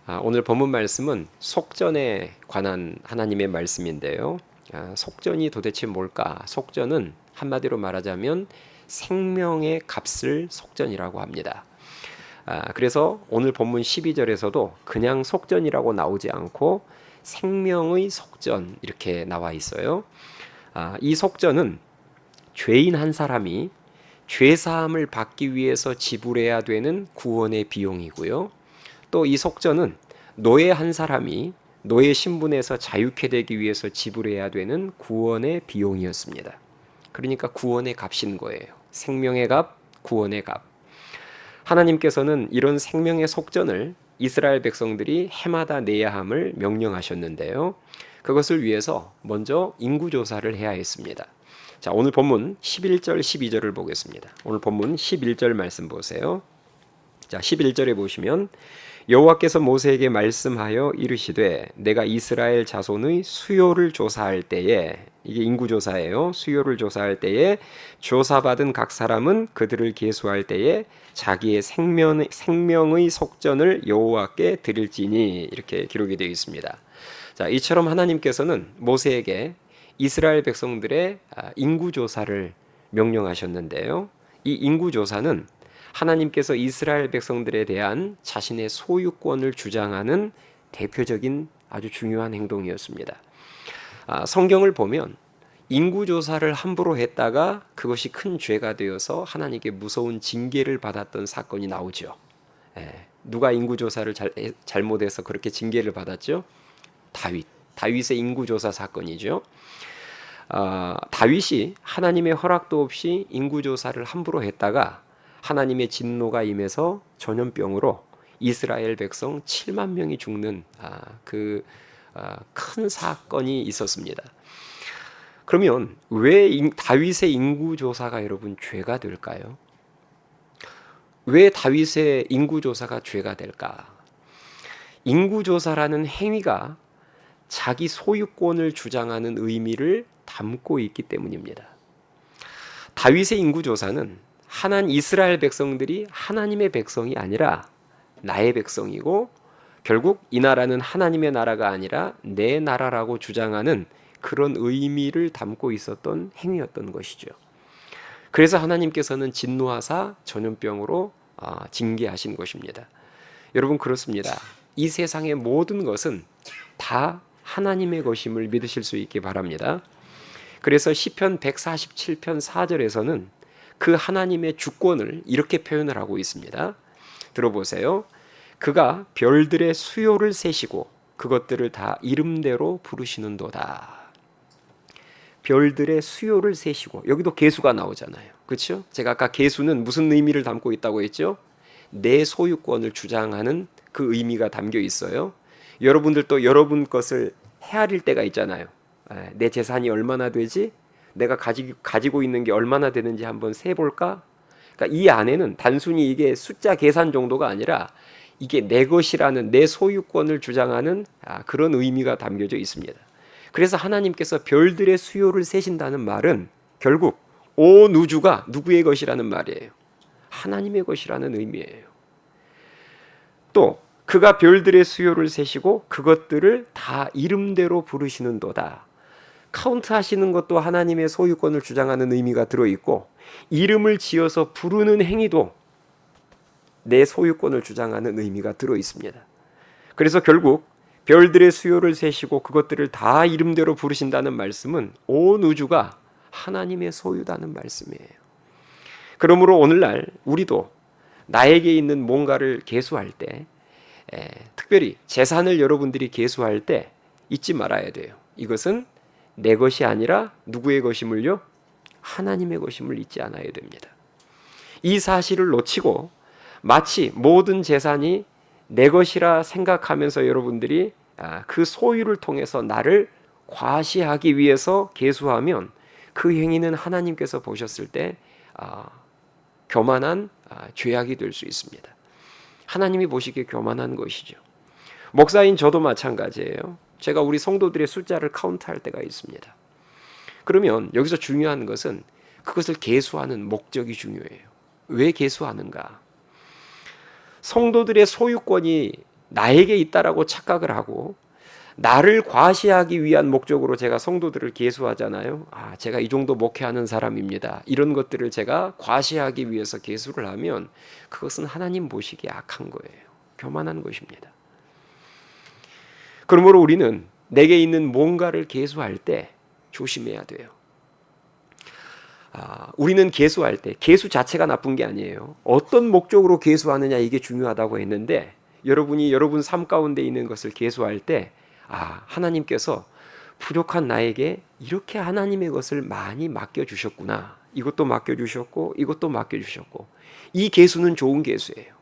오늘 본문 말씀은 속전에 관한 하나님의 말씀인데요. 속전이 도대체 뭘까? 속전은 한마디로 말하자면 생명의 값을 속전이라고 합니다. 그래서 오늘 본문 12절에서도 그냥 속전이라고 나오지 않고 생명의 속전 이렇게 나와 있어요. 이 속전은 죄인 한 사람이 죄사함을 받기 위해서 지불해야 되는 구원의 비용이고요. 또 이 속전은 노예 한 사람이 노예 신분에서 자유케 되기 위해서 지불해야 되는 구원의 비용이었습니다. 그러니까 구원의 값인 거예요. 생명의 값, 구원의 값. 하나님께서는 이런 생명의 속전을 이스라엘 백성들이 해마다 내야 함을 명령하셨는데요. 그것을 위해서 먼저 인구조사를 해야 했습니다. 자, 오늘 본문 11절, 12절을 보겠습니다. 오늘 본문 11절 말씀 보세요. 자, 11절에 보시면 여호와께서 모세에게 말씀하여 이르시되 내가 이스라엘 자손의 수요를 조사할 때에, 이게 인구조사예요. 수요를 조사할 때에 조사받은 각 사람은 그들을 계수할 때에 자기의 생명의 속전을 여호와께 드릴지니, 이렇게 기록이 되어 있습니다. 자, 이처럼 하나님께서는 모세에게 이스라엘 백성들의 인구조사를 명령하셨는데요. 이 인구조사는 하나님께서 이스라엘 백성들에 대한 자신의 소유권을 주장하는 대표적인 아주 중요한 행동이었습니다. 성경을 보면 인구조사를 함부로 했다가 그것이 큰 죄가 되어서 하나님께 무서운 징계를 받았던 사건이 나오죠. 누가 인구조사를 잘못해서 그렇게 징계를 받았죠? 다윗의 인구조사 사건이죠. 다윗이 하나님의 허락도 없이 인구조사를 함부로 했다가 하나님의 진노가 임해서 전염병으로 이스라엘 백성 7만 명이 죽는 큰 사건이 있었습니다. 그러면 왜 다윗의 인구조사가 여러분 죄가 될까요? 왜 다윗의 인구조사가 죄가 될까? 인구조사라는 행위가 자기 소유권을 주장하는 의미를 담고 있기 때문입니다. 다윗의 인구조사는 이스라엘 백성들이 하나님의 백성이 아니라 나의 백성이고 결국 이 나라는 하나님의 나라가 아니라 내 나라라고 주장하는 그런 의미를 담고 있었던 행위였던 것이죠. 그래서 하나님께서는 진노하사 전염병으로 징계하신 것입니다. 여러분, 그렇습니다. 이 세상의 모든 것은 다 하나님의 것임을 믿으실 수 있기 바랍니다. 그래서 시편 147편 4절에서는 그 하나님의 주권을 이렇게 표현을 하고 있습니다. 들어보세요. 그가 별들의 수요를 세시고 그것들을 다 이름대로 부르시는도다. 별들의 수요를 세시고, 여기도 계수가 나오잖아요. 그렇죠? 제가 아까 계수는 무슨 의미를 담고 있다고 했죠? 내 소유권을 주장하는 그 의미가 담겨 있어요. 여러분들도 여러분 것을 헤아릴 때가 있잖아요. 내 재산이 얼마나 되지? 내가 가지고 있는 게 얼마나 되는지 한번 세볼까? 그러니까 이 안에는 단순히 이게 숫자 계산 정도가 아니라 이게 내 것이라는 내 소유권을 주장하는 그런 의미가 담겨져 있습니다. 그래서 하나님께서 별들의 수요를 세신다는 말은 결국 온 우주가 누구의 것이라는 말이에요. 하나님의 것이라는 의미예요. 또 그가 별들의 수요를 세시고 그것들을 다 이름대로 부르시는도다. 카운트 하시는 것도 하나님의 소유권을 주장하는 의미가 들어있고, 이름을 지어서 부르는 행위도 내 소유권을 주장하는 의미가 들어있습니다. 그래서 결국 별들의 수요를 세시고 그것들을 다 이름대로 부르신다는 말씀은 온 우주가 하나님의 소유다는 말씀이에요. 그러므로 오늘날 우리도 나에게 있는 뭔가를 계수할 때, 특별히 재산을 여러분들이 계수할 때 잊지 말아야 돼요. 이것은 내 것이 아니라 누구의 것임을요? 하나님의 것임을 잊지 않아야 됩니다. 이 사실을 놓치고 마치 모든 재산이 내 것이라 생각하면서 여러분들이 그 소유를 통해서 나를 과시하기 위해서 계수하면 그 행위는 하나님께서 보셨을 때 교만한 죄악이 될 수 있습니다. 하나님이 보시기에 교만한 것이죠. 목사인 저도 마찬가지예요. 제가 우리 성도들의 숫자를 카운트할 때가 있습니다. 그러면 여기서 중요한 것은 그것을 계수하는 목적이 중요해요. 왜 계수하는가? 성도들의 소유권이 나에게 있다라고 착각을 하고 나를 과시하기 위한 목적으로 제가 성도들을 계수하잖아요. 제가 이 정도 목회하는 사람입니다. 이런 것들을 제가 과시하기 위해서 계수를 하면 그것은 하나님 보시기에 악한 거예요. 교만한 것입니다. 그러므로 우리는 내게 있는 뭔가를 계수할 때 조심해야 돼요. 우리는 계수할 때 계수 자체가 나쁜 게 아니에요. 어떤 목적으로 계수하느냐 이게 중요하다고 했는데 여러분이 여러분 삶 가운데 있는 것을 계수할 때 하나님께서 부족한 나에게 이렇게 하나님의 것을 많이 맡겨주셨구나. 이것도 맡겨주셨고 이것도 맡겨주셨고 이 계수는 좋은 계수예요.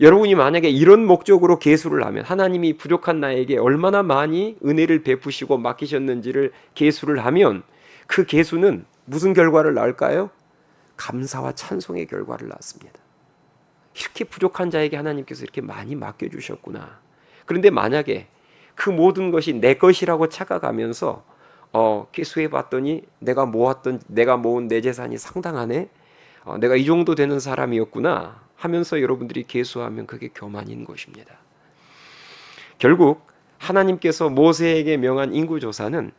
여러분이 만약에 이런 목적으로 계수를 하면 하나님이 부족한 나에게 얼마나 많이 은혜를 베푸시고 맡기셨는지를 계수를 하면 그 계수는 무슨 결과를 낳을까요? 감사와 찬송의 결과를 낳습니다. 이렇게 부족한 자에게 하나님께서 이렇게 많이 맡겨주셨구나. 그런데 만약에 그 모든 것이 내 것이라고 착각하면서 계수해 봤더니 내가 모은 내 재산이 상당하네. 내가 이 정도 되는 사람이었구나 하면서 여러분들이 계수하면 그게 교만인 것입니다. 결국 하나님께서 모세에게 명한 인구조사는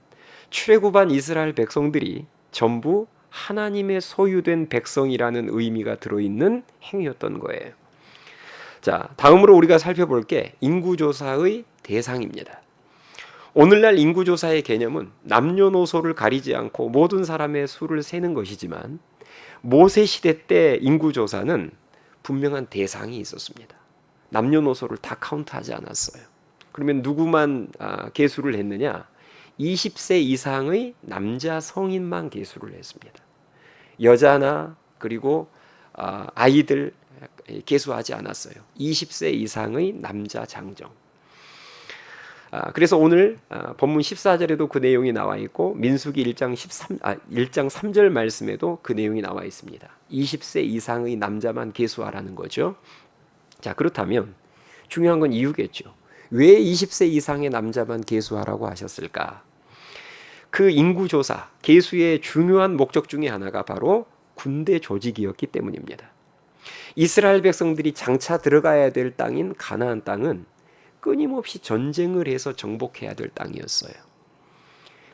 출애굽한 이스라엘 백성들이 전부 하나님의 소유된 백성이라는 의미가 들어있는 행위였던 거예요. 자, 다음으로 우리가 살펴볼 게 인구조사의 대상입니다. 오늘날 인구조사의 개념은 남녀노소를 가리지 않고 모든 사람의 수를 세는 것이지만 모세 시대 때 인구조사는 분명한 대상이 있었습니다. 남녀노소를 다 카운트하지 않았어요. 그러면 누구만 계수를 했느냐? 20세 이상의 남자 성인만 계수를 했습니다. 여자나 그리고 아이들 계수하지 않았어요. 20세 이상의 남자 장정. 그래서 오늘 본문 14절에도 그 내용이 나와 있고 민수기 1장 3절 말씀에도 그 내용이 나와 있습니다. 20세 이상의 남자만 계수하라는 거죠. 자, 그렇다면 중요한 건 이유겠죠. 왜 20세 이상의 남자만 계수하라고 하셨을까? 그 인구조사, 계수의 중요한 목적 중에 하나가 바로 군대 조직이었기 때문입니다. 이스라엘 백성들이 장차 들어가야 될 땅인 가나안 땅은 끊임없이 전쟁을 해서 정복해야 될 땅이었어요.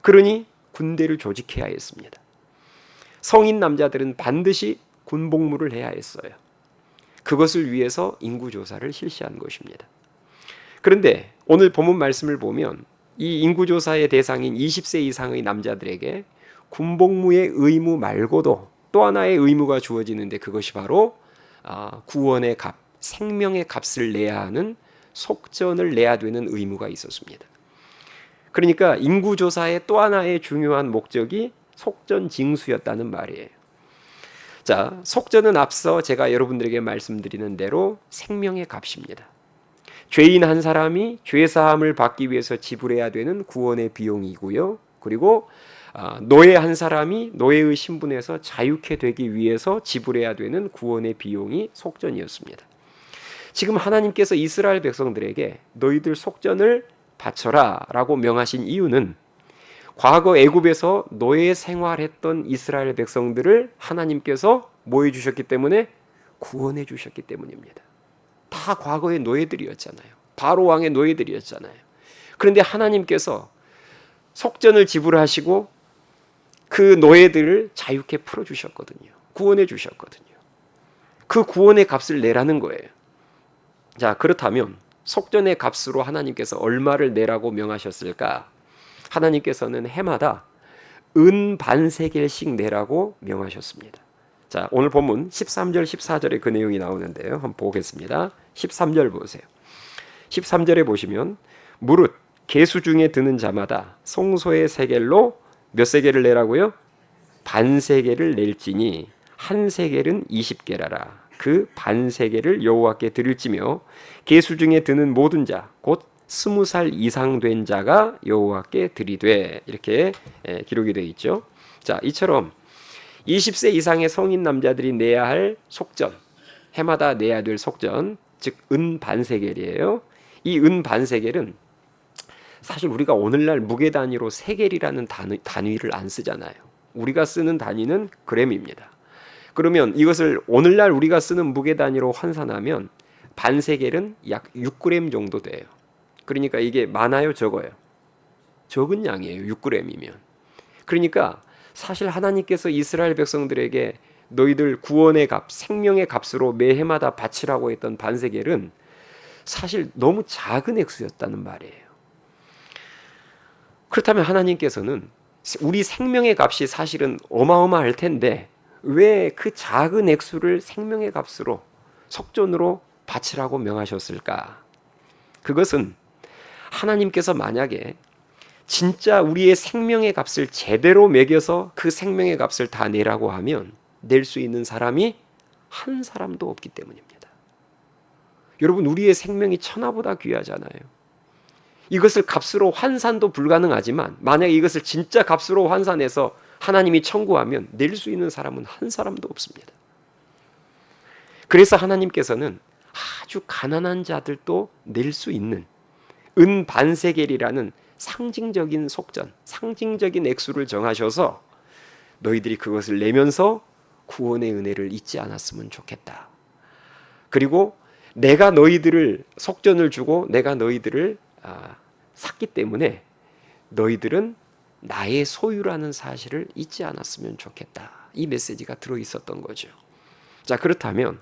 그러니 군대를 조직해야 했습니다. 성인 남자들은 반드시 군복무를 해야 했어요. 그것을 위해서 인구조사를 실시한 것입니다. 그런데 오늘 본문 말씀을 보면 이 인구조사의 대상인 20세 이상의 남자들에게 군복무의 의무 말고도 또 하나의 의무가 주어지는데 그것이 바로 구원의 값, 생명의 값을 내야 하는 속전을 내야 되는 의무가 있었습니다. 그러니까 인구조사의 또 하나의 중요한 목적이 속전 징수였다는 말이에요. 자, 속전은 앞서 제가 여러분들에게 말씀드리는 대로 생명의 값입니다. 죄인 한 사람이 죄사함을 받기 위해서 지불해야 되는 구원의 비용이고요. 그리고 노예 한 사람이 노예의 신분에서 자유케 되기 위해서 지불해야 되는 구원의 비용이 속전이었습니다. 지금 하나님께서 이스라엘 백성들에게 너희들 속전을 바쳐라 라고 명하신 이유는 과거 애굽에서 노예 생활했던 이스라엘 백성들을 하나님께서 뭐 해주셨기 때문에? 구원해 주셨기 때문입니다. 다 과거의 노예들이었잖아요. 바로 왕의 노예들이었잖아요. 그런데 하나님께서 속전을 지불하시고 그 노예들을 자유케 풀어주셨거든요. 구원해 주셨거든요. 그 구원의 값을 내라는 거예요. 자, 그렇다면 속전의 값으로 하나님께서 얼마를 내라고 명하셨을까? 하나님께서는 해마다 은 반세겔씩 내라고 명하셨습니다. 자, 오늘 본문 13절 14절에 그 내용이 나오는데요. 한번 보겠습니다. 13절 보세요. 13절에 보시면 무릇 계수 중에 드는 자마다 송소의 세겔로 몇 세겔을 내라고요? 반세겔을 낼지니 한 세겔은 20게라라. 그 반세겔을 여호와께 드릴지며 계수 중에 드는 모든 자 곧 20살 이상 된 자가 여호와께 드리되 이렇게 기록이 되어 있죠. 자, 이처럼 20세 이상의 성인 남자들이 내야 할 속전, 해마다 내야 될 속전, 즉 은 반세겔이에요. 이 은 반세겔은 사실 우리가 오늘날 무게 단위로 세겔이라는 단위를 안 쓰잖아요. 우리가 쓰는 단위는 그램입니다. 그러면 이것을 오늘날 우리가 쓰는 무게 단위로 환산하면 반세겔은 약 6g 정도 돼요. 그러니까 이게 많아요, 적어요? 적은 양이에요. 6g이면. 그러니까 사실 하나님께서 이스라엘 백성들에게 너희들 구원의 값, 생명의 값으로 매해마다 바치라고 했던 반세겔은 사실 너무 작은 액수였다는 말이에요. 그렇다면 하나님께서는 우리 생명의 값이 사실은 어마어마할 텐데 왜 그 작은 액수를 생명의 값으로 속전으로 바치라고 명하셨을까? 그것은 하나님께서 만약에 진짜 우리의 생명의 값을 제대로 매겨서 그 생명의 값을 다 내라고 하면 낼 수 있는 사람이 한 사람도 없기 때문입니다. 여러분, 우리의 생명이 천하보다 귀하잖아요. 이것을 값으로 환산도 불가능하지만 만약에 이것을 진짜 값으로 환산해서 하나님이 청구하면 낼 수 있는 사람은 한 사람도 없습니다. 그래서 하나님께서는 아주 가난한 자들도 낼 수 있는 은 반세겔이라는 상징적인 속전, 상징적인 액수를 정하셔서 너희들이 그것을 내면서 구원의 은혜를 잊지 않았으면 좋겠다. 그리고 내가 너희들을 속전을 주고 내가 너희들을 샀기 때문에 너희들은 나의 소유라는 사실을 잊지 않았으면 좋겠다. 이 메시지가 들어있었던 거죠. 자, 그렇다면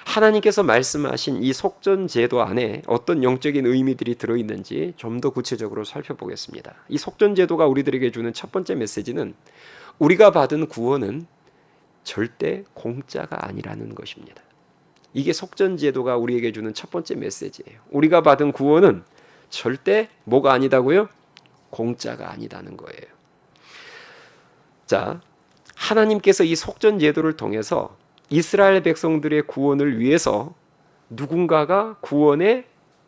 하나님께서 말씀하신 이 속전 제도 안에 어떤 영적인 의미들이 들어있는지 좀 더 구체적으로 살펴보겠습니다. 이 속전 제도가 우리들에게 주는 첫 번째 메시지는 우리가 받은 구원은 절대 공짜가 아니라는 것입니다. 이게 속전 제도가 우리에게 주는 첫 번째 메시지예요. 우리가 받은 구원은 절대 뭐가 아니다고요? 공짜가 아니다는 거예요. 자, 하나님께서 이 속전 제도를 통해서 이스라엘 백성들의 구원을 위해서 누군가가 구원의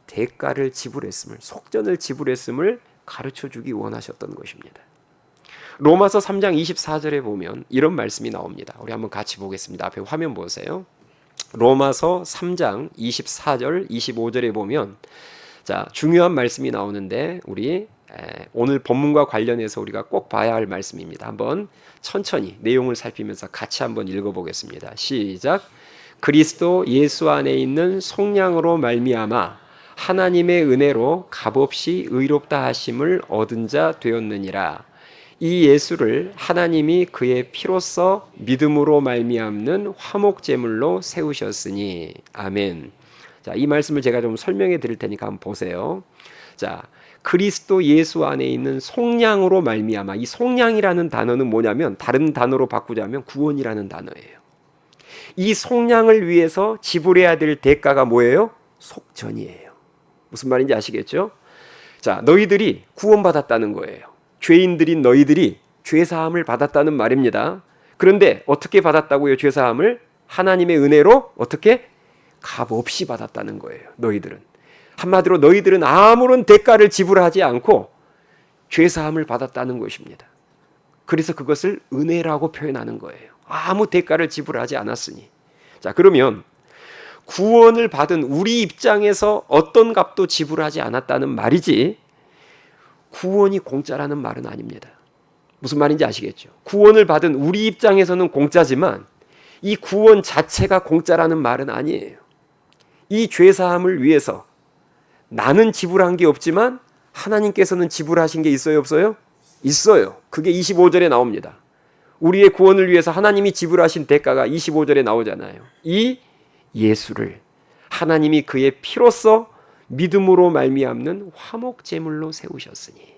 대가를 지불했음을, 속전을 지불했음을 가르쳐 주기 원하셨던 것입니다. 로마서 3장 24절에 보면 이런 말씀이 나옵니다. 우리 한번 같이 보겠습니다. 앞에 화면 보세요. 로마서 3장 24절, 25절에 보면 자, 중요한 말씀이 나오는데 우리 오늘 본문과 관련해서 우리가 꼭 봐야 할 말씀입니다. 한번 천천히 내용을 살피면서 같이 한번 읽어보겠습니다. 시작. 그리스도 예수 안에 있는 속량으로 말미암아 하나님의 은혜로 값없이 의롭다 하심을 얻은 자 되었느니라. 이 예수를 하나님이 그의 피로써 믿음으로 말미암는 화목제물로 세우셨으니 아멘. 자, 이 말씀을 제가 좀 설명해 드릴 테니까 한번 보세요. 자, 그리스도 예수 안에 있는 속량으로 말미암아. 이 속량이라는 단어는 뭐냐면 다른 단어로 바꾸자면 구원이라는 단어예요. 이 속량을 위해서 지불해야 될 대가가 뭐예요? 속전이에요. 무슨 말인지 아시겠죠? 자, 너희들이 구원받았다는 거예요. 죄인들인 너희들이 죄사함을 받았다는 말입니다. 그런데 어떻게 받았다고요? 죄사함을 하나님의 은혜로 어떻게? 값없이 받았다는 거예요. 너희들은. 한마디로 너희들은 아무런 대가를 지불하지 않고 죄사함을 받았다는 것입니다. 그래서 그것을 은혜라고 표현하는 거예요. 아무 대가를 지불하지 않았으니. 자, 그러면 구원을 받은 우리 입장에서 어떤 값도 지불하지 않았다는 말이지 구원이 공짜라는 말은 아닙니다. 무슨 말인지 아시겠죠? 구원을 받은 우리 입장에서는 공짜지만 이 구원 자체가 공짜라는 말은 아니에요. 이 죄사함을 위해서 나는 지불한 게 없지만 하나님께서는 지불하신 게 있어요, 없어요? 있어요. 그게 25절에 나옵니다. 우리의 구원을 위해서 하나님이 지불하신 대가가 25절에 나오잖아요. 이 예수를 하나님이 그의 피로써 믿음으로 말미암는 화목제물로 세우셨으니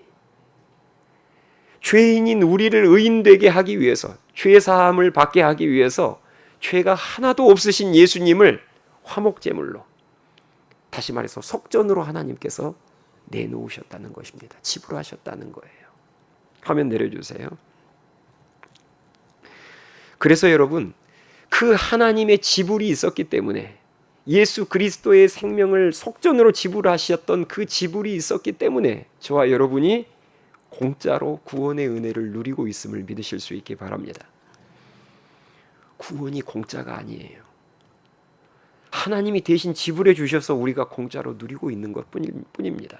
죄인인 우리를 의인되게 하기 위해서 죄사함을 받게 하기 위해서 죄가 하나도 없으신 예수님을 화목제물로 다시 말해서 속전으로 하나님께서 내놓으셨다는 것입니다. 지불하셨다는 거예요. 화면 내려주세요. 그래서 여러분 그 하나님의 지불이 있었기 때문에 예수 그리스도의 생명을 속전으로 지불하셨던 그 지불이 있었기 때문에 저와 여러분이 공짜로 구원의 은혜를 누리고 있음을 믿으실 수 있기 바랍니다. 구원이 공짜가 아니에요. 하나님이 대신 지불해 주셔서 우리가 공짜로 누리고 있는 것뿐입니다.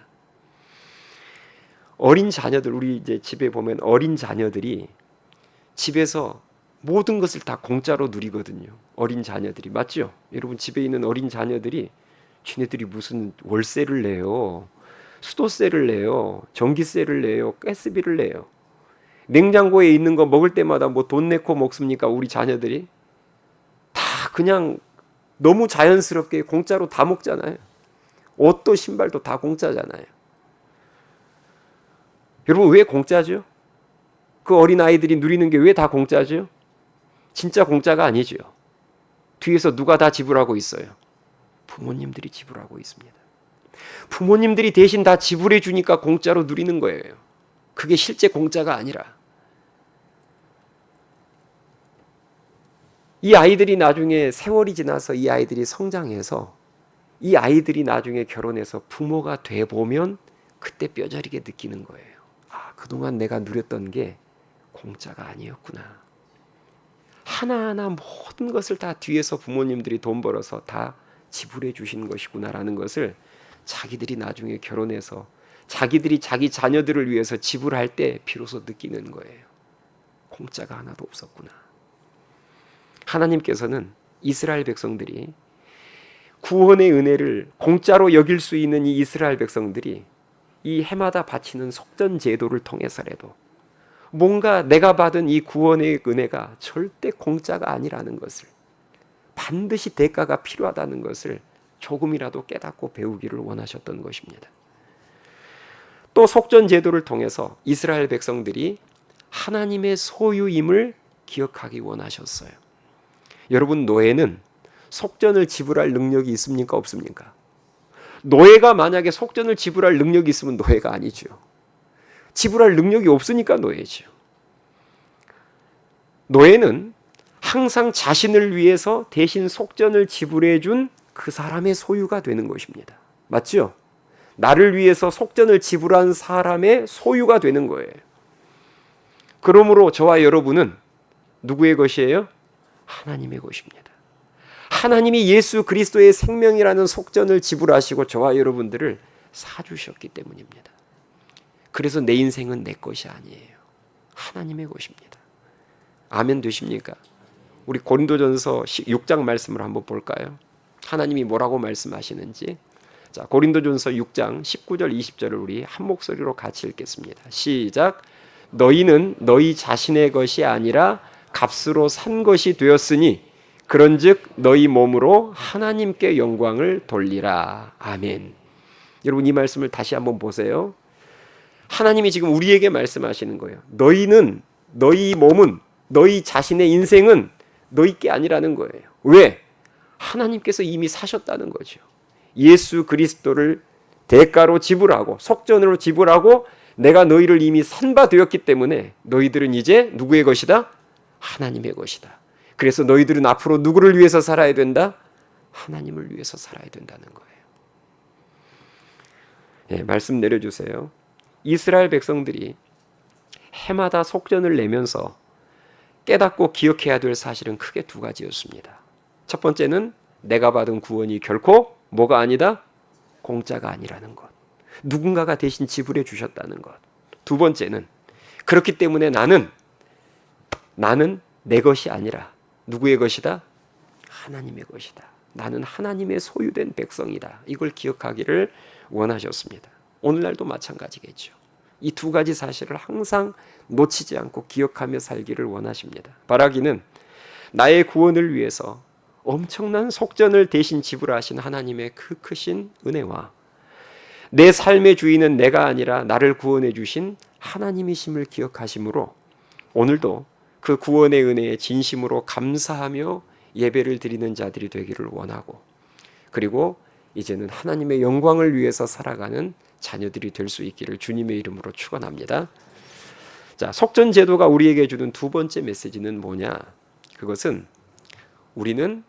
어린 자녀들, 우리 이제 집에 보면 어린 자녀들이 집에서 모든 것을 다 공짜로 누리거든요. 어린 자녀들이 맞죠? 여러분 집에 있는 어린 자녀들이 지네들이 무슨 월세를 내요, 수도세를 내요, 전기세를 내요, 가스비를 내요. 냉장고에 있는 거 먹을 때마다 뭐 돈 내고 먹습니까? 우리 자녀들이 다 그냥 너무 자연스럽게 공짜로 다 먹잖아요. 옷도 신발도 다 공짜잖아요. 여러분, 왜 공짜죠? 그 어린 아이들이 누리는 게 왜 다 공짜죠? 진짜 공짜가 아니죠. 뒤에서 누가 다 지불하고 있어요? 부모님들이 지불하고 있습니다. 부모님들이 대신 다 지불해 주니까 공짜로 누리는 거예요. 그게 실제 공짜가 아니라. 이 아이들이 나중에 세월이 지나서 이 아이들이 성장해서 이 아이들이 나중에 결혼해서 부모가 돼 보면 그때 뼈저리게 느끼는 거예요. 아, 그동안 내가 누렸던 게 공짜가 아니었구나. 하나하나 모든 것을 다 뒤에서 부모님들이 돈 벌어서 다 지불해 주신 것이구나라는 것을 자기들이 나중에 결혼해서 자기들이 자기 자녀들을 위해서 지불할 때 비로소 느끼는 거예요. 공짜가 하나도 없었구나. 하나님께서는 이스라엘 백성들이 구원의 은혜를 공짜로 여길 수 있는 이 이스라엘 백성들이 이 해마다 바치는 속전 제도를 통해서라도 뭔가 내가 받은 이 구원의 은혜가 절대 공짜가 아니라는 것을, 반드시 대가가 필요하다는 것을 조금이라도 깨닫고 배우기를 원하셨던 것입니다. 또 속전 제도를 통해서 이스라엘 백성들이 하나님의 소유임을 기억하기 원하셨어요. 여러분, 노예는 속전을 지불할 능력이 있습니까? 없습니까? 노예가 만약에 속전을 지불할 능력이 있으면 노예가 아니죠. 지불할 능력이 없으니까 노예죠. 노예는 항상 자신을 위해서 대신 속전을 지불해 준 그 사람의 소유가 되는 것입니다. 맞죠? 나를 위해서 속전을 지불한 사람의 소유가 되는 거예요. 그러므로 저와 여러분은 누구의 것이에요? 하나님의 것입니다. 하나님이 예수 그리스도의 생명이라는 속전을 지불하시고 저와 여러분들을 사주셨기 때문입니다. 그래서 내 인생은 내 것이 아니에요. 하나님의 것입니다. 아멘 되십니까? 우리 고린도전서 6장 말씀을 한번 볼까요? 하나님이 뭐라고 말씀하시는지. 자, 고린도전서 6장 19절 20절을 우리 한 목소리로 같이 읽겠습니다. 시작. 너희는 너희 자신의 것이 아니라 값으로 산 것이 되었으니 그런즉 너희 몸으로 하나님께 영광을 돌리라. 아멘. 여러분, 이 말씀을 다시 한번 보세요. 하나님이 지금 우리에게 말씀하시는 거예요. 너희는, 너희 몸은, 너희 자신의 인생은 너희 게 아니라는 거예요. 왜? 하나님께서 이미 사셨다는 거죠. 예수 그리스도를 대가로 지불하고 속전으로 지불하고 내가 너희를 이미 산 바 되었기 때문에 너희들은 이제 누구의 것이다? 하나님의 것이다. 그래서 너희들은 앞으로 누구를 위해서 살아야 된다? 하나님을 위해서 살아야 된다는 거예요. 예, 말씀 내려주세요. 이스라엘 백성들이 해마다 속전을 내면서 깨닫고 기억해야 될 사실은 크게 두 가지였습니다. 첫 번째는 내가 받은 구원이 결코 뭐가 아니다? 공짜가 아니라는 것. 누군가가 대신 지불해 주셨다는 것. 두 번째는 그렇기 때문에 나는 내 것이 아니라 누구의 것이다? 하나님의 것이다. 나는 하나님의 소유된 백성이다. 이걸 기억하기를 원하셨습니다. 오늘날도 마찬가지겠죠. 이 두 가지 사실을 항상 놓치지 않고 기억하며 살기를 원하십니다. 바라기는 나의 구원을 위해서 엄청난 속전을 대신 지불하신 하나님의 그 크신 은혜와 내 삶의 주인은 내가 아니라 나를 구원해 주신 하나님이심을 기억하심으로 오늘도 그 구원의 은혜에 진심으로 감사하며 예배를 드리는 자들이 되기를 원하고, 그리고 이제는 하나님의 영광을 위해서 살아가는 자녀들이 될 수 있기를 주님의 이름으로 축원합니다. 자, 속전 제도가 우리에게 주는 두 번째 메시지는 뭐냐? 그것은 우리는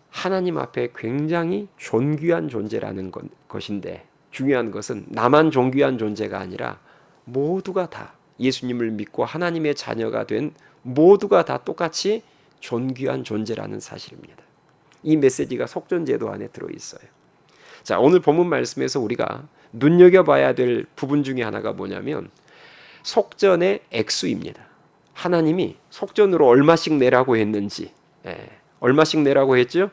하나님 앞에 굉장히 존귀한 존재라는 것인데, 중요한 것은 나만 존귀한 존재가 아니라 모두가 다 예수님을 믿고 하나님의 자녀가 된 모두가 다 똑같이 존귀한 존재라는 사실입니다. 이 메시지가 속전 제도 안에 들어있어요. 자, 오늘 본문 말씀에서 우리가 눈여겨봐야 될 부분 중에 하나가 뭐냐면 속전의 액수입니다. 하나님이 속전으로 얼마씩 내라고 했는지, 얼마씩 내라고 했죠?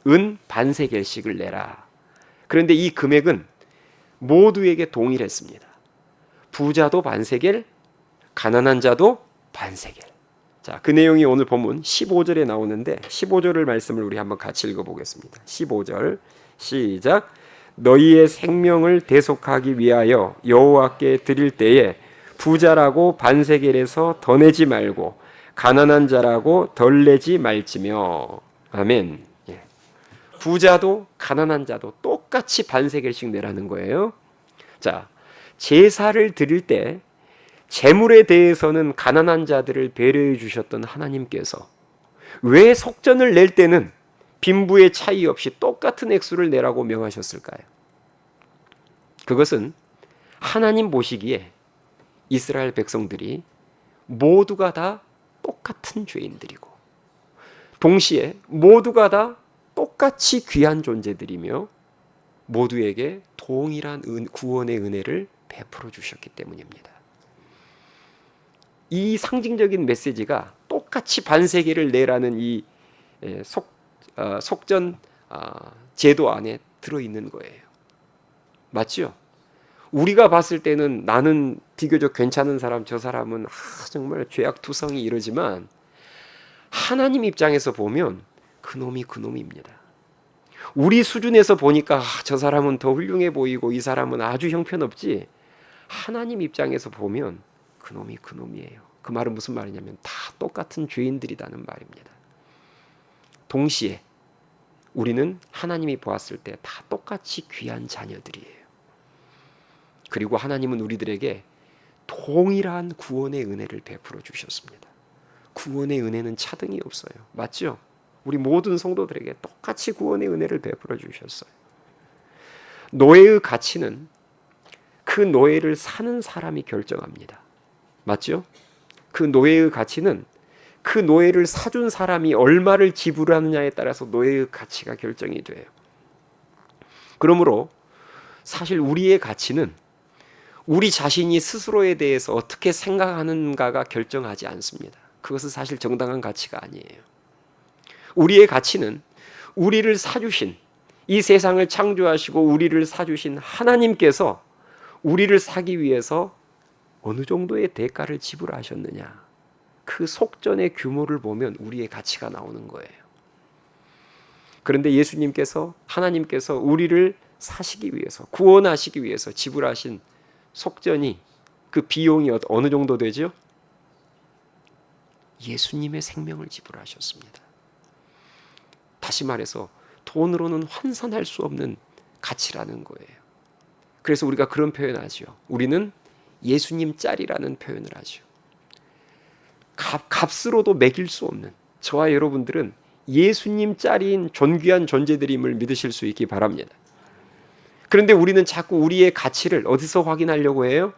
은 반세겔씩을 내라. 그런데 이 금액은 모두에게 동일했습니다. 부자도 반세겔, 가난한 자도 반세겔. 자, 그 내용이 오늘 본문 15절에 나오는데 15절을 말씀을 우리 한번 같이 읽어보겠습니다. 15절 시작. 너희의 생명을 대속하기 위하여 여호와께 드릴 때에 부자라고 반세겔에서 더 내지 말고 가난한 자라고 덜 내지 말지며. 아멘. 예. 부자도 가난한 자도 똑같이 반세겔씩 내라는 거예요. 자, 제사를 드릴 때 재물에 대해서는 가난한 자들을 배려해 주셨던 하나님께서 왜 속전을 낼 때는 빈부의 차이 없이 똑같은 액수를 내라고 명하셨을까요? 그것은 하나님 보시기에 이스라엘 백성들이 모두가 다 똑같은 죄인들이고 동시에 모두가 다 똑같이 귀한 존재들이며 모두에게 동일한 구원의 은혜를 베풀어 주셨기 때문입니다. 이 상징적인 메시지가 똑같이 반세겔을 내라는 이 속전 제도 안에 들어있는 거예요. 맞죠? 우리가 봤을 때는 나는 비교적 괜찮은 사람, 저 사람은 정말 죄악투성이 이러지만 하나님 입장에서 보면 그놈이 그놈입니다. 우리 수준에서 보니까 저 사람은 더 훌륭해 보이고 이 사람은 아주 형편없지, 하나님 입장에서 보면 그놈이 그놈이에요. 그 말은 무슨 말이냐면 다 똑같은 죄인들이라는 말입니다. 동시에 우리는 하나님이 보았을 때 다 똑같이 귀한 자녀들이에요. 그리고 하나님은 우리들에게 동일한 구원의 은혜를 베풀어 주셨습니다. 구원의 은혜는 차등이 없어요. 맞죠? 우리 모든 성도들에게 똑같이 구원의 은혜를 베풀어 주셨어요. 노예의 가치는 그 노예를 사는 사람이 결정합니다. 맞죠? 그 노예의 가치는 그 노예를 사준 사람이 얼마를 지불하느냐에 따라서 노예의 가치가 결정이 돼요. 그러므로 사실 우리의 가치는 우리 자신이 스스로에 대해서 어떻게 생각하는가가 결정하지 않습니다. 그것은 사실 정당한 가치가 아니에요. 우리의 가치는 우리를 사주신, 이 세상을 창조하시고 우리를 사주신 하나님께서 우리를 사기 위해서 어느 정도의 대가를 지불하셨느냐, 그 속전의 규모를 보면 우리의 가치가 나오는 거예요. 그런데 예수님께서, 하나님께서 우리를 사시기 위해서, 구원하시기 위해서 지불하신 속전이, 그 비용이 어느 정도 되죠? 예수님의 생명을 지불하셨습니다. 다시 말해서 돈으로는 환산할 수 없는 가치라는 거예요. 그래서 우리가 그런 표현하죠. 우리는 예수님 짤이라는 표현을 하죠. 값으로도 매길 수 없는, 저와 여러분들은 예수님 짤인 존귀한 존재들임을 믿으실 수 있기 바랍니다. 그런데 우리는 자꾸 우리의 가치를 어디서 확인하려고 해요?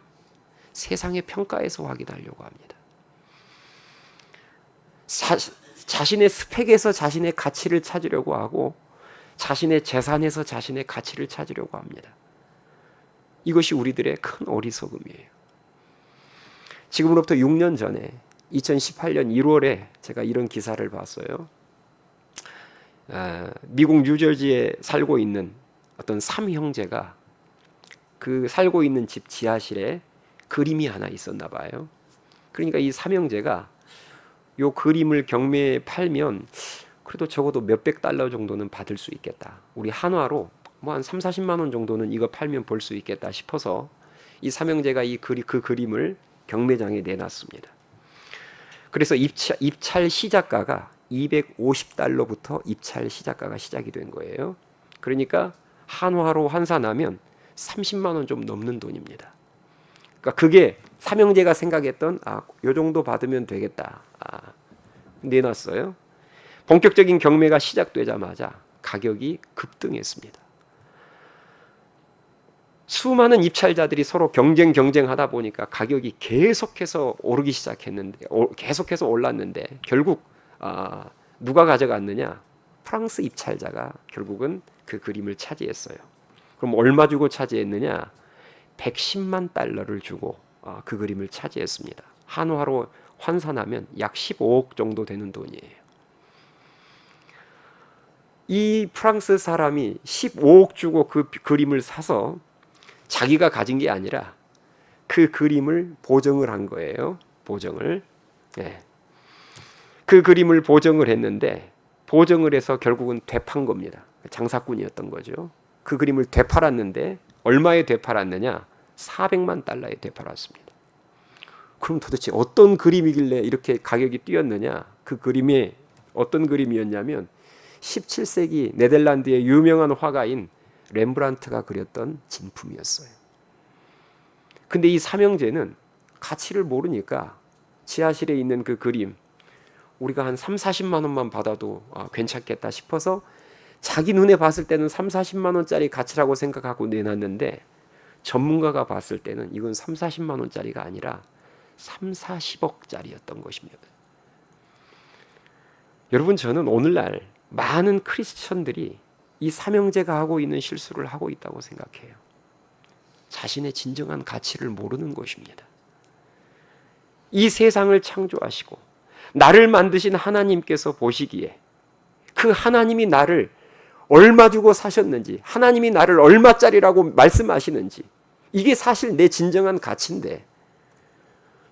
세상의 평가에서 확인하려고 합니다. 자신의 스펙에서 자신의 가치를 찾으려고 하고 자신의 재산에서 자신의 가치를 찾으려고 합니다. 이것이 우리들의 큰 어리석음이에요. 지금으로부터 6년 전에 2018년 1월에 제가 이런 기사를 봤어요. 미국 뉴저지에 살고 있는 어떤 3형제가 그 살고 있는 집 지하실에 그림이 하나 있었나 봐요. 그러니까 이 3형제가 요 그림을 경매에 팔면 그래도 적어도 몇백 달러 정도는 받을 수 있겠다. 우리 한화로 뭐 한 3, 40만 원 정도는 이거 팔면 벌 수 있겠다 싶어서 이 3형제가 그 그림을 경매장에 내놨습니다. 그래서 입찰 시작가가 250달러부터 입찰 시작가가 시작이 된 거예요. 그러니까 한화로 환산하면 30만 원 좀 넘는 돈입니다. 그러니까 그게 삼형제가 생각했던 요 정도 받으면 되겠다. 내놨어요. 본격적인 경매가 시작되자마자 가격이 급등했습니다. 수많은 입찰자들이 서로 경쟁하다 보니까 가격이 계속해서 오르기 시작했는데, 계속해서 올랐는데 결국 누가 가져갔느냐? 프랑스 입찰자가 결국은 그 그림을 차지했어요. 그럼 얼마 주고 차지했느냐? 110만 달러를 주고 그 그림을 차지했습니다. 한화로 환산하면 약 15억 정도 되는 돈이에요. 이 프랑스 사람이 15억 주고 그 그림을 사서 자기가 가진 게 아니라 그 그림을 보정을 한 거예요. 보정을. 네. 그 그림을 보정을 했는데 보정을 해서 결국은 되판 겁니다. 장사꾼이었던 거죠. 그 그림을 되팔았는데 얼마에 되팔았느냐? 400만 달러에 되팔았습니다. 그럼 도대체 어떤 그림이길래 이렇게 가격이 뛰었느냐? 그 그림이 어떤 그림이었냐면 17세기 네덜란드의 유명한 화가인 렘브란트가 그렸던 진품이었어요. 근데 이 삼형제는 가치를 모르니까 지하실에 있는 그 그림 우리가 한 3, 40만 원만 받아도 괜찮겠다 싶어서 자기 눈에 봤을 때는 3, 40만 원짜리 가치라고 생각하고 내놨는데 전문가가 봤을 때는 이건 3, 40만 원짜리가 아니라 3, 40억짜리였던 것입니다. 여러분, 저는 오늘날 많은 크리스천들이 이 삼형제가 하고 있는 실수를 하고 있다고 생각해요. 자신의 진정한 가치를 모르는 것입니다. 이 세상을 창조하시고 나를 만드신 하나님께서 보시기에 그 하나님이 나를 얼마 주고 사셨는지, 하나님이 나를 얼마짜리라고 말씀하시는지, 이게 사실 내 진정한 가치인데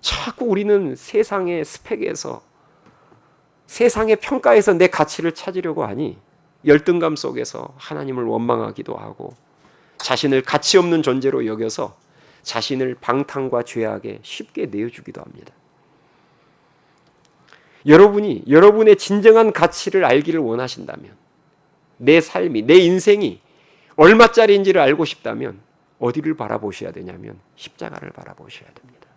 자꾸 우리는 세상의 스펙에서, 세상의 평가에서 내 가치를 찾으려고 하니 열등감 속에서 하나님을 원망하기도 하고 자신을 가치 없는 존재로 여겨서 자신을 방탕과 죄악에 쉽게 내어주기도 합니다. 여러분이 여러분의 진정한 가치를 알기를 원하신다면, 내 삶이, 내 인생이 얼마짜리인지를 알고 싶다면 어디를 바라보셔야 되냐면 십자가를 바라보셔야 됩니다.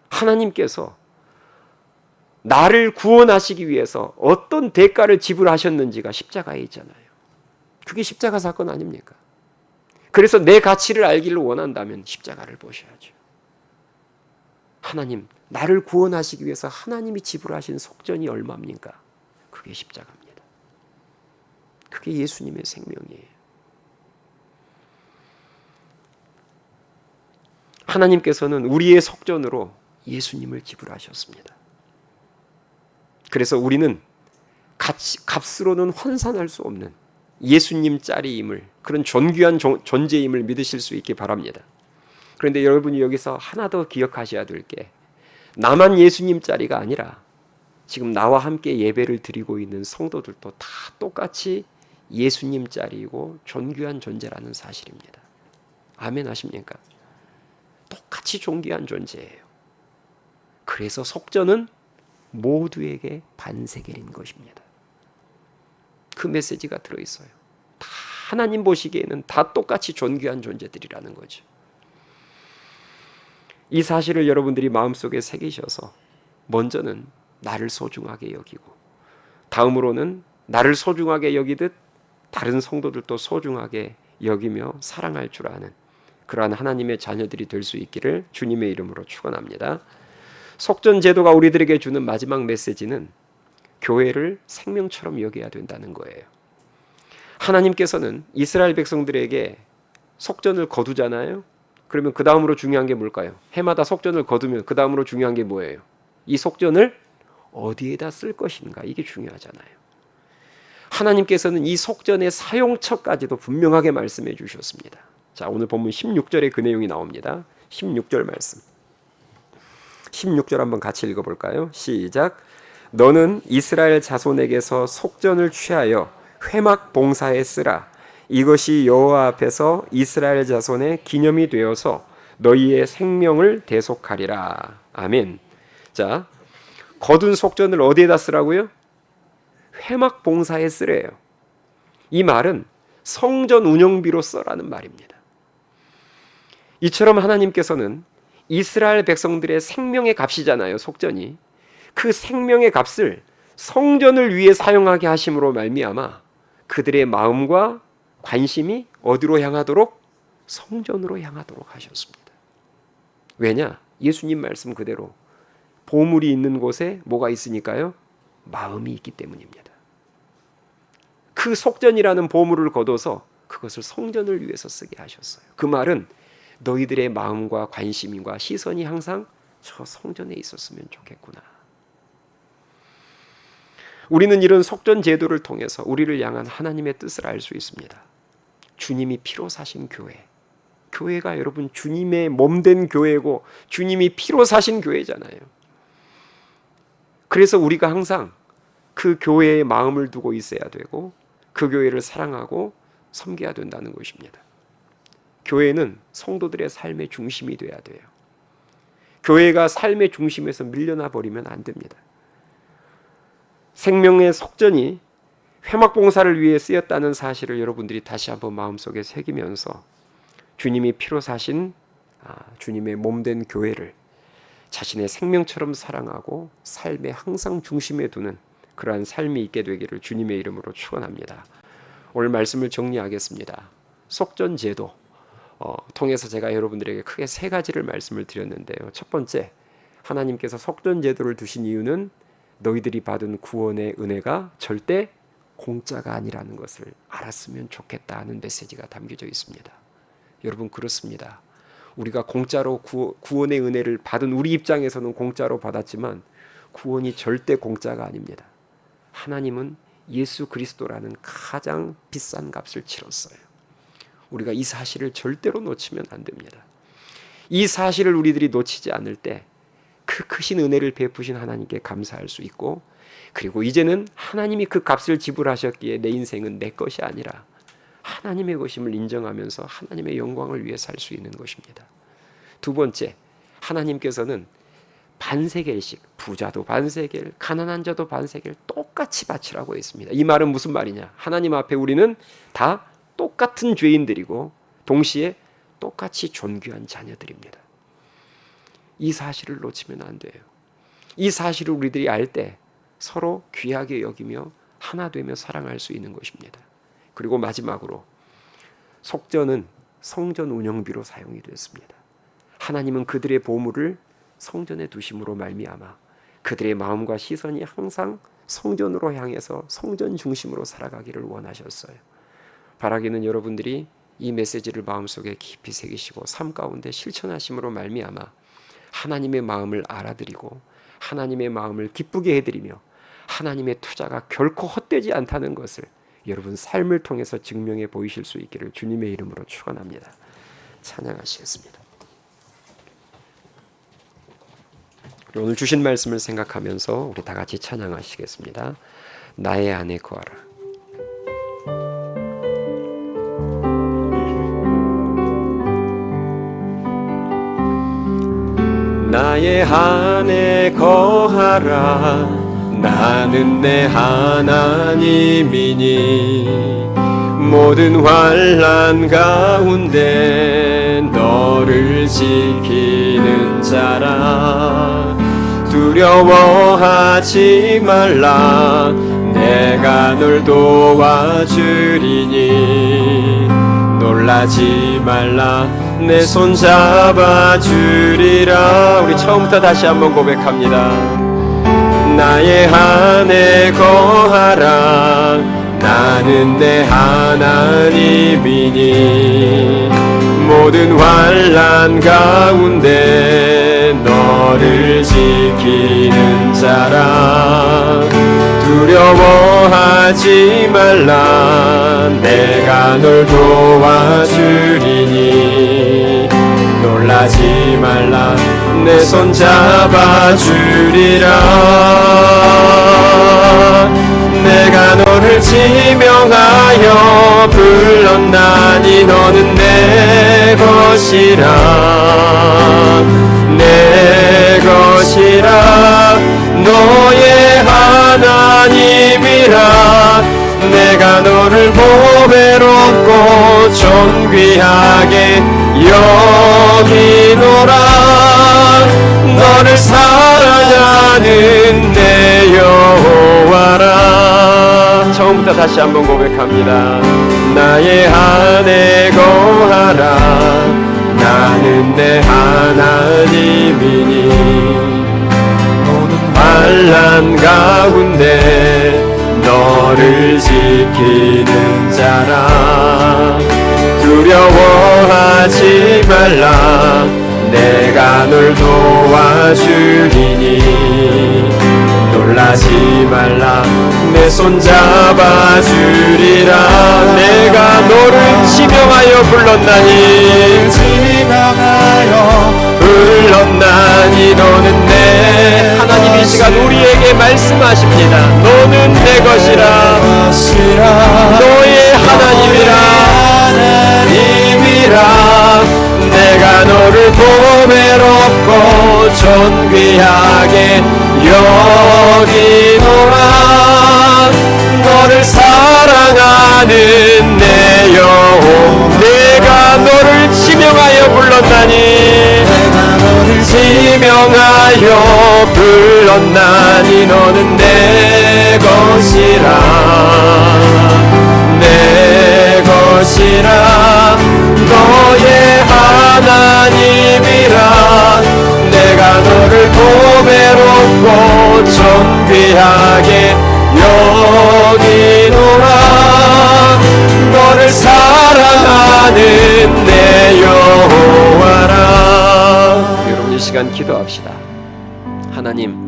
하나님께서 나를 구원하시기 위해서 어떤 대가를 지불하셨는지가 십자가에 있잖아요. 그게 십자가 사건 아닙니까? 그래서 내 가치를 알기를 원한다면 십자가를 보셔야죠. 하나님, 나를 구원하시기 위해서 하나님이 지불하신 속전이 얼마입니까? 그게 십자가입니다. 그게 예수님의 생명이에요. 하나님께서는 우리의 속전으로 예수님을 지불하셨습니다. 그래서 우리는 값으로는 환산할 수 없는 예수님짜리임을, 그런 존귀한 존재임을 믿으실 수 있기 바랍니다. 그런데 여러분이 여기서 하나 더 기억하셔야 될 게, 나만 예수님짜리가 아니라 지금 나와 함께 예배를 드리고 있는 성도들도 다 똑같이 예수님짜리이고 존귀한 존재라는 사실입니다. 아멘 하십니까? 똑같이 존귀한 존재예요. 그래서 속전은 모두에게 반세겔인 것입니다. 그 메시지가 들어있어요. 다 하나님 보시기에는 다 똑같이 존귀한 존재들이라는 거죠. 이 사실을 여러분들이 마음속에 새기셔서 먼저는 나를 소중하게 여기고, 다음으로는 나를 소중하게 여기듯 다른 성도들도 소중하게 여기며 사랑할 줄 아는 그러한 하나님의 자녀들이 될 수 있기를 주님의 이름으로 축원합니다. 속전 제도가 우리들에게 주는 마지막 메시지는 교회를 생명처럼 여겨야 된다는 거예요. 하나님께서는 이스라엘 백성들에게 속전을 거두잖아요. 그러면 그 다음으로 중요한 게 뭘까요? 해마다 속전을 거두면 그 다음으로 중요한 게 뭐예요? 이 속전을 어디에다 쓸 것인가, 이게 중요하잖아요. 하나님께서는 이 속전의 사용처까지도 분명하게 말씀해 주셨습니다. 자, 오늘 본문 16절에 그 내용이 나옵니다. 16절 말씀. 16절 한번 같이 읽어볼까요? 시작. 너는 이스라엘 자손에게서 속전을 취하여 회막 봉사에 쓰라. 이것이 여호와 앞에서 이스라엘 자손의 기념이 되어서 너희의 생명을 대속하리라. 아멘. 자, 거둔 속전을 어디에다 쓰라고요? 회막 봉사에 쓰래요. 이 말은 성전 운영비로 써라는 말입니다. 이처럼 하나님께서는 이스라엘 백성들의 생명의 값이잖아요, 속전이. 그 생명의 값을 성전을 위해 사용하게 하심으로 말미암아 그들의 마음과 관심이 어디로 향하도록? 성전으로 향하도록 하셨습니다. 왜냐? 예수님 말씀 그대로 보물이 있는 곳에 뭐가 있으니까요? 마음이 있기 때문입니다. 그 속전이라는 보물을 거둬서 그것을 성전을 위해서 쓰게 하셨어요. 그 말은 너희들의 마음과 관심과 시선이 항상 저 성전에 있었으면 좋겠구나. 우리는 이런 속전 제도를 통해서 우리를 향한 하나님의 뜻을 알 수 있습니다. 주님이 피로 사신 교회, 교회가 여러분 주님의 몸된 교회고 주님이 피로 사신 교회잖아요. 그래서 우리가 항상 그 교회에 마음을 두고 있어야 되고 그 교회를 사랑하고 섬겨야 된다는 것입니다. 교회는 성도들의 삶의 중심이 돼야 돼요. 교회가 삶의 중심에서 밀려나 버리면 안 됩니다. 생명의 속전이 회막봉사를 위해 쓰였다는 사실을 여러분들이 다시 한번 마음속에 새기면서 주님이 피로 사신 주님의 몸된 교회를 자신의 생명처럼 사랑하고 삶의 항상 중심에 두는 그러한 삶이 있게 되기를 주님의 이름으로 축원합니다. 오늘 말씀을 정리하겠습니다. 속전제도 통해서 제가 여러분들에게 크게 세 가지를 말씀을 드렸는데요. 첫 번째, 하나님께서 속전제도를 두신 이유는 너희들이 받은 구원의 은혜가 절대 공짜가 아니라는 것을 알았으면 좋겠다 하는 메시지가 담겨져 있습니다. 여러분 그렇습니다. 우리가 공짜로 구원의 은혜를 받은 우리 입장에서는 공짜로 받았지만 구원이 절대 공짜가 아닙니다. 하나님은 예수 그리스도라는 가장 비싼 값을 치렀어요. 우리가 이 사실을 절대로 놓치면 안 됩니다. 이 사실을 우리들이 놓치지 않을 때 그 크신 은혜를 베푸신 하나님께 감사할 수 있고, 그리고 이제는 하나님이 그 값을 지불하셨기에 내 인생은 내 것이 아니라 하나님의 것임을 인정하면서 하나님의 영광을 위해 살 수 있는 것입니다. 두 번째, 하나님께서는 반세겔씩, 부자도 반세겔, 가난한 자도 반세겔 똑같이 바치라고 했습니다. 이 말은 무슨 말이냐? 하나님 앞에 우리는 다 똑같은 죄인들이고 동시에 똑같이 존귀한 자녀들입니다. 이 사실을 놓치면 안 돼요. 이 사실을 우리들이 알 때 서로 귀하게 여기며 하나 되며 사랑할 수 있는 것입니다. 그리고 마지막으로 속전은 성전 운영비로 사용이 됐습니다. 하나님은 그들의 보물을 성전에 두심으로 말미암아 그들의 마음과 시선이 항상 성전으로 향해서 성전 중심으로 살아가기를 원하셨어요. 바라기는 여러분들이 이 메시지를 마음속에 깊이 새기시고 삶 가운데 실천하심으로 말미암아 하나님의 마음을 알아들이고 하나님의 마음을 기쁘게 해드리며 하나님의 투자가 결코 헛되지 않다는 것을 여러분 삶을 통해서 증명해 보이실 수 있기를 주님의 이름으로 축원합니다. 찬양하시겠습니다. 오늘 주신 말씀을 생각하면서 우리 다 같이 찬양하시겠습니다. 나의 안에 거하라. 나의 안에 거하라. 나는 내 하나님이니 모든 환난 가운데 너를 지키는 자라. 두려워하지 말라. 내가 널 도와주리니 놀라지 말라. 내 손 잡아주리라. 우리 처음부터 다시 한번 고백합니다. 나의 안에 거하라. 나는 내 하나님이니 모든 환난 가운데 너를 지키는 자라. 두려워하지 말라. 내가 널 도와주리니 놀라지 말라. 내 손 잡아주리라. 내가 너를 지명하여 불렀나니 너는 내 것이라. 내 것이라. 너의 하나님이라. 내가 너를 보배롭고 존귀하게 여기노라. 너를 사랑하는 내 여호와라. 처음부터 다시 한번 고백합니다. 나의 안에 거하라. 나는 내 하나님이니 모든 환난 가운데 너를 지키는 자라. 두려워하지 말라. 내가 널 도와주리니 놀라지 말라. 내 손 잡아주리라. 내가 너를 지명하여 불렀나니 불렀나니 너는 내 하나님 이 시간 우리에게 말씀하십니다. 너는 내 것이라. 너의 하나님이라. 내가 너를 보배롭고 존귀하게 여기노라. 너를 사랑하는 내 영혼 내가 너를 지명하여 불렀나니 지명하여 불렀나니 너는 내 것이라. 내 것이라. 너의 하나님이라. 내가 너를 보배롭고 존귀하게 여기노라. 너를 사랑하는 내 여호와라. 여러분 이 시간 기도합시다. 하나님,